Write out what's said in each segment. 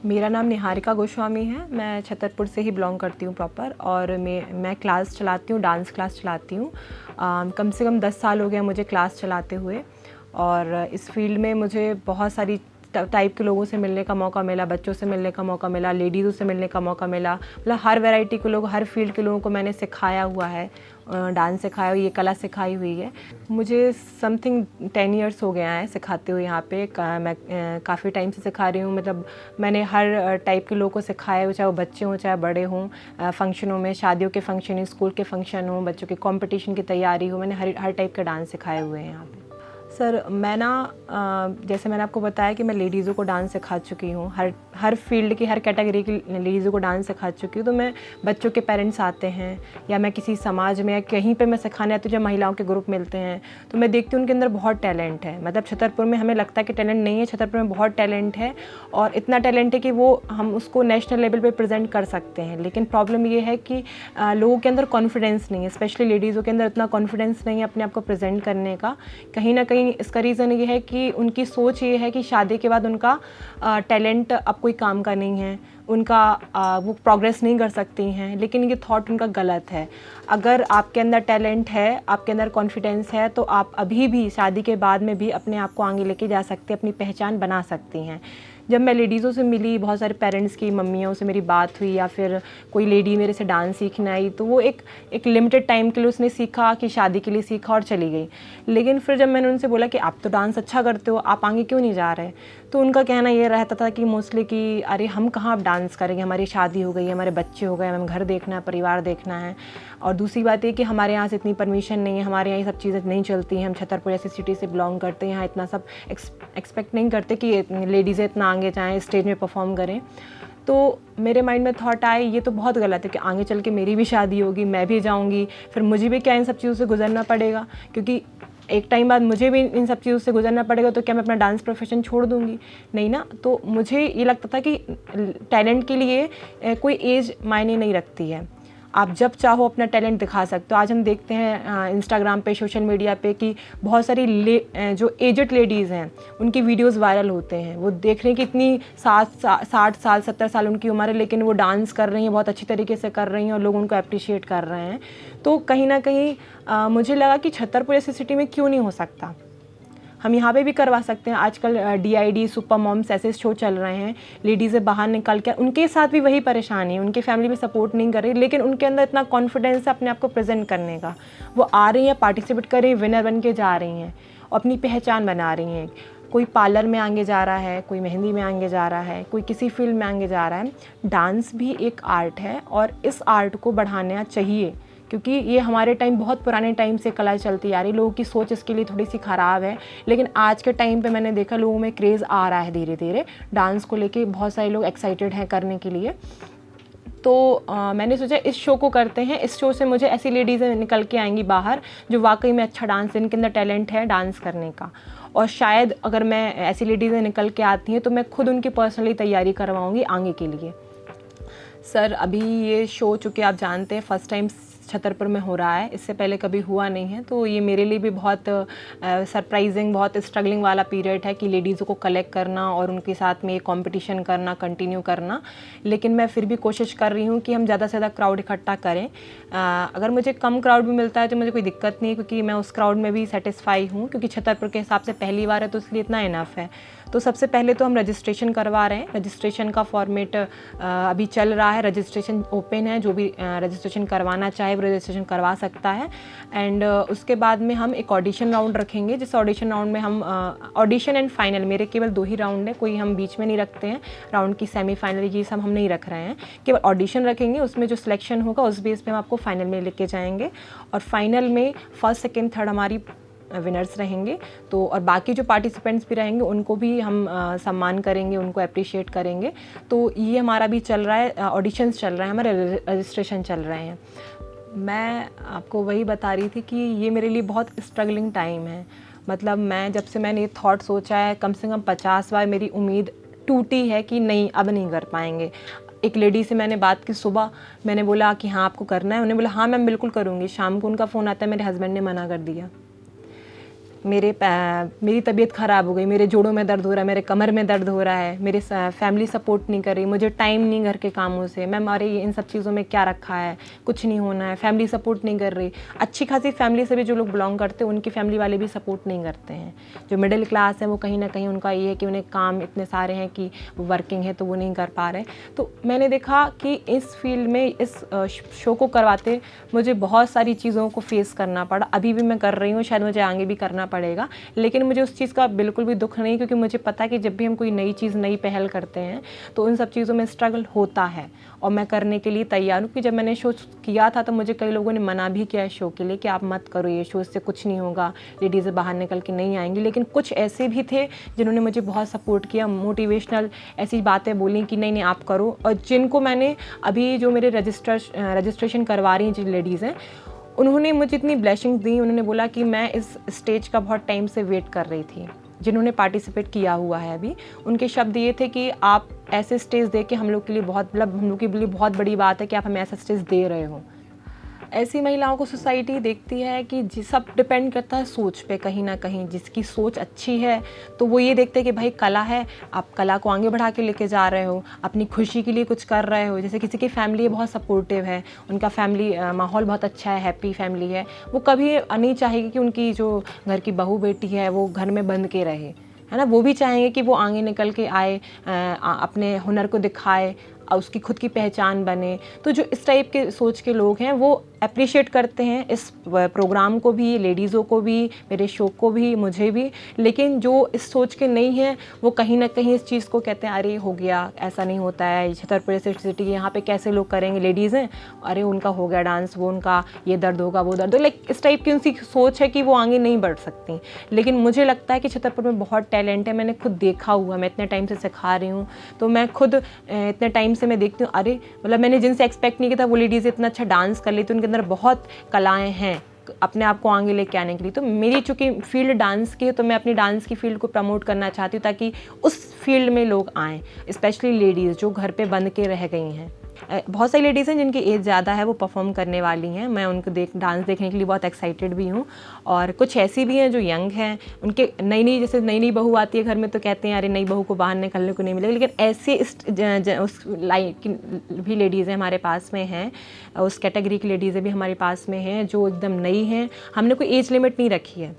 मेरा नाम निहारिका गोस्वामी है। मैं छतरपुर से ही बिलोंग करती हूँ प्रॉपर, और मैं क्लास चलाती हूँ, डांस क्लास चलाती हूँ। कम से कम 10 साल हो गया मुझे क्लास चलाते हुए, और इस फील्ड में मुझे बहुत सारी टाइप के लोगों से मिलने का मौका मिला, बच्चों से मिलने का मौका मिला, लेडीज़ों से मिलने का मौका मिला। मतलब हर वैरायटी के लोग, हर फील्ड के लोगों को मैंने सिखाया हुआ है, डांस सिखाया, ये कला सिखाई हुई है। मुझे समथिंग 10 इयर्स हो गया है सिखाते हुए यहाँ पे। मैं काफ़ी टाइम से सिखा रही हूँ। मतलब मैंने हर टाइप के लोगों को सिखाया हो, चाहे वो बच्चे हों चाहे बड़े हों। फंक्शनों में, शादियों के फंक्शन, स्कूल के फंक्शन हो, बच्चों के कंपटीशन की तैयारी हो, मैंने हर टाइप के डांस सिखाए हुए हैं यहाँ पे। सर मैं ना जैसे मैंने आपको बताया कि मैं लेडीज़ों को डांस सिखा चुकी हूँ, हर फील्ड की, हर कैटेगरी की लेडीज़ों को डांस सिखा चुकी हूँ। तो मैं, बच्चों के पेरेंट्स आते हैं या मैं किसी समाज में या कहीं पे मैं सिखाने आती हूँ, जब महिलाओं के ग्रुप मिलते हैं, तो मैं देखती हूँ उनके अंदर बहुत टैलेंट है। मतलब छतरपुर में हमें लगता है कि टैलेंट नहीं है, छतरपुर में बहुत टैलेंट है, और इतना टैलेंट है कि वो हम उसको नेशनल लेवल पे प्रेजेंट कर सकते हैं। लेकिन प्रॉब्लम ये है कि लोगों के अंदर कॉन्फिडेंस नहीं है, स्पेशली लेडीज़ों के अंदर इतना कॉन्फिडेंस नहीं है अपने आप को प्रेजेंट करने का। कहीं ना कहीं इसका रीज़न ये है कि उनकी सोच ये है कि शादी के बाद उनका टैलेंट अब कोई काम का नहीं है, उनका वो प्रोग्रेस नहीं कर सकती हैं। लेकिन ये थॉट उनका गलत है। अगर आपके अंदर टैलेंट है, आपके अंदर कॉन्फिडेंस है, तो आप अभी भी शादी के बाद में भी अपने आप को आगे लेके जा सकते हैं, अपनी पहचान बना सकती हैं। जब मैं लेडीज़ों से मिली, बहुत सारे पेरेंट्स की मम्मियों से मेरी बात हुई, या फिर कोई लेडी मेरे से डांस सीखने आई, तो वो एक लिमिटेड टाइम के लिए उसने सीखा, कि शादी के लिए सीखा और चली गई। लेकिन फिर जब मैंने उनसे बोला कि आप तो डांस अच्छा करते हो, आप आगे क्यों नहीं जा रहे, तो उनका कहना ये रहता था कि मोस्टली कि अरे हम कहाँ अब डांस करेंगे, हमारी शादी हो गई है, हमारे बच्चे हो गए, हमें घर देखना है, परिवार देखना है। और दूसरी बात ये कि हमारे यहाँ से इतनी परमिशन नहीं है, हमारे यहाँ ये सब चीज़ें नहीं चलती हैं। हम छतरपुर जैसी सिटी से बिलोंग करते हैं, यहाँ इतना सब एक्सपेक्ट नहीं करते कि लेडीज़ें इतना आगे जाएँ, स्टेज में परफॉर्म करें। तो मेरे माइंड में थॉट आए, ये तो बहुत गलत है कि आगे चल के मेरी भी शादी होगी, मैं भी जाऊंगी, फिर मुझे भी क्या इन सब चीज़ों से गुजरना पड़ेगा, क्योंकि एक टाइम बाद मुझे भी इन सब चीज़ों से गुजरना पड़ेगा। तो क्या मैं अपना डांस प्रोफेशन छोड़ दूंगी? नहीं ना। तो मुझे ये लगता था कि टैलेंट के लिए कोई एज मायने नहीं रखती है, आप जब चाहो अपना टैलेंट दिखा सकते हो। आज हम देखते हैं इंस्टाग्राम पे, सोशल मीडिया पे, कि बहुत सारी जो एजड लेडीज़ हैं उनकी वीडियोस वायरल होते हैं। वो देख रहे हैं कि इतनी 60 साल 70 साल उनकी उम्र है, लेकिन वो डांस कर रही हैं, बहुत अच्छी तरीके से कर रही हैं, और लोग उनको अप्रिशिएट कर रहे हैं। तो कहीं ना कहीं मुझे लगा कि छतरपुर जैसी सिटी में क्यों नहीं हो सकता, हम यहाँ पे भी करवा सकते हैं। आजकल DID, सुपर मॉम्स ऐसे शो चल रहे हैं, लेडीज़ें बाहर निकल कर, उनके साथ भी वही परेशानी है, उनकी फैमिली भी सपोर्ट नहीं कर रही, लेकिन उनके अंदर इतना कॉन्फिडेंस है अपने आप को प्रेजेंट करने का। वो आ रही हैं, पार्टिसिपेट कर रही हैं, विनर बन के जा रही हैं, और अपनी पहचान बना रही हैं। कोई पार्लर में आगे जा रहा है, कोई मेहंदी में आगे जा रहा है, कोई किसी फील्ड में आगे जा रहा है। डांस भी एक आर्ट है, और इस आर्ट को बढ़ाना चाहिए, क्योंकि ये हमारे टाइम, बहुत पुराने टाइम से कला चलती आ रही। लोगों की सोच इसके लिए थोड़ी सी ख़राब है, लेकिन आज के टाइम पे मैंने देखा लोगों में क्रेज़ आ रहा है धीरे धीरे। डांस को लेके बहुत सारे लोग एक्साइटेड हैं करने के लिए। तो मैंने सोचा इस शो को करते हैं। इस शो से मुझे ऐसी लेडीज़ें निकल के आएंगी बाहर जो वाकई में अच्छा डांस, जिनके अंदर टैलेंट है डांस करने का। और शायद अगर मैं ऐसी लेडीज़ें निकल के आती हैं, तो मैं खुद उनकी पर्सनली तैयारी करवाऊँगी आगे के लिए। सर अभी ये शो, चूँकि आप जानते हैं फर्स्ट टाइम छतरपुर में हो रहा है, इससे पहले कभी हुआ नहीं है, तो ये मेरे लिए भी बहुत सरप्राइजिंग, बहुत स्ट्रगलिंग वाला पीरियड है कि लेडीज़ों को कलेक्ट करना और उनके साथ में कंपटीशन करना, कंटिन्यू करना। लेकिन मैं फिर भी कोशिश कर रही हूँ कि हम ज़्यादा से ज़्यादा क्राउड इकट्ठा करें। अगर मुझे कम क्राउड भी मिलता है तो मुझे कोई दिक्कत नहीं है, क्योंकि मैं उस क्राउड में भी सेटिस्फाई हूँ, क्योंकि छतरपुर के हिसाब से पहली बार है, तो इसलिए इतना इनफ है। तो सबसे पहले तो हम रजिस्ट्रेशन करवा रहे हैं। रजिस्ट्रेशन का फॉर्मेट अभी चल रहा है, रजिस्ट्रेशन ओपन है, जो भी रजिस्ट्रेशन करवाना चाहे वो रजिस्ट्रेशन करवा सकता है। एंड उसके बाद में हम एक ऑडिशन राउंड रखेंगे, जिस ऑडिशन राउंड में हम ऑडिशन एंड फाइनल, मेरे केवल 2 ही राउंड है, कोई हम बीच में नहीं रखते हैं राउंड की, सेमीफाइनल ये सब हम नहीं रख रहे हैं, केवल ऑडिशन रखेंगे। उसमें जो सिलेक्शन होगा उस बेस पे हम आपको फाइनल में लेके जाएंगे, और फाइनल में फर्स्ट सेकेंड थर्ड हमारी विनर्स रहेंगे। तो और बाकी जो पार्टिसिपेंट्स भी रहेंगे उनको भी हम सम्मान करेंगे, उनको अप्रिशिएट करेंगे। तो ये हमारा भी चल रहा है, ऑडिशंस चल रहे हैं, हमारे रजिस्ट्रेशन चल रहे हैं। मैं आपको वही बता रही थी कि ये मेरे लिए बहुत स्ट्रगलिंग टाइम है। मतलब जब से मैंने ये थॉट सोचा है, कम से कम 50 बार मेरी उम्मीद टूटी है कि नहीं, अब नहीं कर पाएंगे। एक लेडी से मैंने बात की सुबह, मैंने बोला कि हाँ आपको करना है, उन्होंने बोला हाँ मैम बिल्कुल करूँगी। शाम को उनका फ़ोन आता है, मेरे हस्बैंड ने मना कर दिया। मेरी तबीयत ख़राब हो गई, मेरे जोड़ों में दर्द हो रहा है, मेरे कमर में दर्द हो रहा है, मेरे फैमिली सपोर्ट नहीं कर रही, मुझे टाइम नहीं घर के कामों से, मैम अरे इन सब चीज़ों में क्या रखा है, कुछ नहीं होना है, फैमिली सपोर्ट नहीं कर रही। अच्छी खासी फैमिली से भी जो लोग बिलोंग करते हैं उनकी फैमिली वाले भी सपोर्ट नहीं करते हैं। जो मिडिल क्लास है वो कहीं ना कहीं उनका ये है कि उन्हें काम इतने सारे हैं कि वर्किंग है तो वो नहीं कर पा रहे। तो मैंने देखा कि इस फील्ड में इस शो को करवाते मुझे बहुत सारी चीज़ों को फेस करना पड़ा। अभी भी मैं कर रही हूँ, शायद मुझे आगे भी करना पड़ेगा, लेकिन मुझे उस चीज़ का बिल्कुल भी दुख नहीं, क्योंकि मुझे पता है कि जब भी हम कोई नई चीज़ नई पहल करते हैं तो उन सब चीज़ों में स्ट्रगल होता है और मैं करने के लिए तैयार हूँ। कि जब मैंने शो किया था तो मुझे कई लोगों ने मना भी किया शो के लिए कि आप मत करो ये शो, इससे कुछ नहीं होगा, लेडीज़ें बाहर निकल के नहीं आएंगी। लेकिन कुछ ऐसे भी थे जिन्होंने मुझे बहुत सपोर्ट किया, मोटिवेशनल ऐसी बातें बोली कि नहीं नहीं आप करो। और जिनको मैंने अभी जो मेरे रजिस्ट्रेशन करवा रही हैं जो लेडीज़ हैं, उन्होंने मुझे इतनी ब्लेसिंग्स दी, उन्होंने बोला कि मैं इस स्टेज का बहुत टाइम से वेट कर रही थी। जिन्होंने पार्टिसिपेट किया हुआ है अभी, उनके शब्द ये थे कि आप ऐसे स्टेज दे के हम लोग के लिए बहुत, मतलब हम लोग के लिए बहुत बड़ी बात है कि आप हमें ऐसा स्टेज दे रहे हो। ऐसी महिलाओं को सोसाइटी देखती है कि सब डिपेंड करता है सोच पे कहीं ना कहीं। जिसकी सोच अच्छी है तो वो ये देखते हैं कि भाई कला है, आप कला को आगे बढ़ा के लेके जा रहे हो, अपनी खुशी के लिए कुछ कर रहे हो। जैसे किसी की फैमिली बहुत सपोर्टिव है, उनका फैमिली माहौल बहुत अच्छा है, हैप्पी फैमिली है, वो कभी नहीं चाहेगी कि उनकी जो घर की बहू बेटी है वो घर में बंद के रहे, है ना। वो भी चाहेंगे कि वो आगे निकल के आए, अपने हुनर को दिखाए, उसकी खुद की पहचान बने। तो जो इस टाइप के सोच के लोग हैं वो अप्रिशिएट करते हैं इस प्रोग्राम को भी, लेडीज़ों को भी, मेरे शो को भी, मुझे भी। लेकिन जो इस सोच के नहीं हैं वो कहीं ना कहीं इस चीज़ को कहते हैं अरे हो गया, ऐसा नहीं होता है, छतरपुर सिटी यहाँ पे कैसे लोग करेंगे, लेडीज़ हैं, अरे उनका हो गया डांस, वो उनका ये दर्द होगा वो दर्द होगा। लाइक इस टाइप की उनकी सोच है कि वो आगे नहीं बढ़ सकती। लेकिन मुझे लगता है कि छतरपुर में बहुत टैलेंट है, मैंने खुद देखा हुआ, मैं इतने टाइम से सिखा रही हूँ, तो मैं खुद इतने टाइम से मैं देखती हूँ अरे मतलब मैंने जिनसे एक्सपेक्ट नहीं किया था वो लेडीज़ इतना अच्छा डांस कर लेती, उनके अंदर बहुत कलाएं हैं अपने आप को आगे लेके आने के लिए। तो मेरी चूँकि फील्ड डांस की है तो मैं अपनी डांस की फील्ड को प्रमोट करना चाहती हूँ ताकि उस फील्ड में लोग आएँ, स्पेशली लेडीज़ जो घर पे बंद के रह गई हैं। बहुत सारी लेडीज़ हैं जिनकी एज ज़्यादा है, वो परफॉर्म करने वाली हैं, मैं उनको डांस देखने के लिए बहुत एक्साइटेड भी हूँ। और कुछ ऐसी भी हैं जो यंग हैं, उनके जैसे नई बहू आती है घर में तो कहते हैं अरे नई बहू को बाहर निकलने को नहीं मिलेगा। लेकिन ऐसे उस लाइन की भी लेडीज़ हैं हमारे पास में हैं, उस कैटेगरी की लेडीज़ें भी हमारे पास में हैं जो एकदम नई हैं। हमने कोई एज लिमिट नहीं रखी है,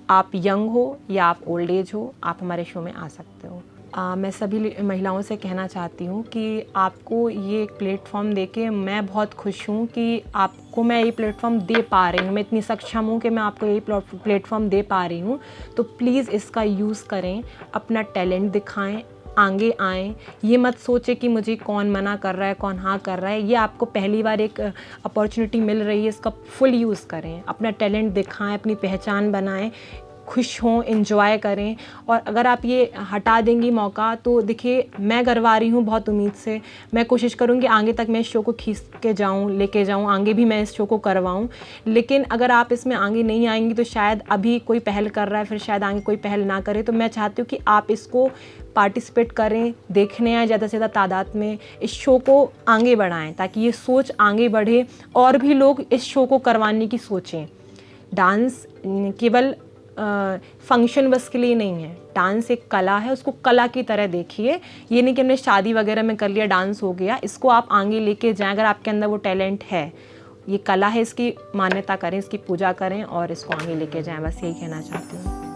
आप यंग हो या आप ओल्ड एज हो, आप हमारे शो में आ सकते हो। मैं सभी महिलाओं से कहना चाहती हूँ कि आपको ये एक प्लेटफॉर्म देके मैं बहुत खुश हूँ कि आपको मैं ये प्लेटफॉर्म दे पा रही हूँ। मैं इतनी सक्षम हूँ कि मैं आपको ये प्लेटफॉर्म दे पा रही हूँ। तो प्लीज़ इसका यूज़ करें, अपना टैलेंट दिखाएं, आगे आएँ। ये मत सोचें कि मुझे कौन मना कर रहा है, कौन हाँ कर रहा है। ये आपको पहली बार एक अपॉर्चुनिटी मिल रही है, इसका फुल यूज़ करें, अपना टैलेंट दिखाएं, अपनी पहचान बनाएं, खुश हों, एंजॉय करें। और अगर आप ये हटा देंगी मौका तो देखिए मैं करवा रही हूँ बहुत उम्मीद से, मैं कोशिश करूँगी आगे तक मैं इस शो को खींच के जाऊँ, लेके जाऊँ, आगे भी मैं इस शो को करवाऊँ। लेकिन अगर आप इसमें आगे नहीं आएंगी तो शायद अभी कोई पहल कर रहा है, फिर शायद आगे कोई पहल ना करे। तो मैं चाहती हूँ कि आप इसको पार्टिसिपेट करें, देखने आए ज़्यादा से ज़्यादा तादाद में, इस शो को आगे बढ़ाएं ताकि ये सोच आगे बढ़े और भी लोग इस शो को करवाने की सोचें। डांस केवल फंक्शन बस के लिए नहीं है, डांस एक कला है, उसको कला की तरह देखिए। ये नहीं कि हमने शादी वगैरह में कर लिया डांस हो गया, इसको आप आगे लेके जाएं। अगर आपके अंदर वो टैलेंट है, ये कला है, इसकी मान्यता करें, इसकी पूजा करें और इसको आगे लेके जाएं। बस यही कहना चाहती हूँ।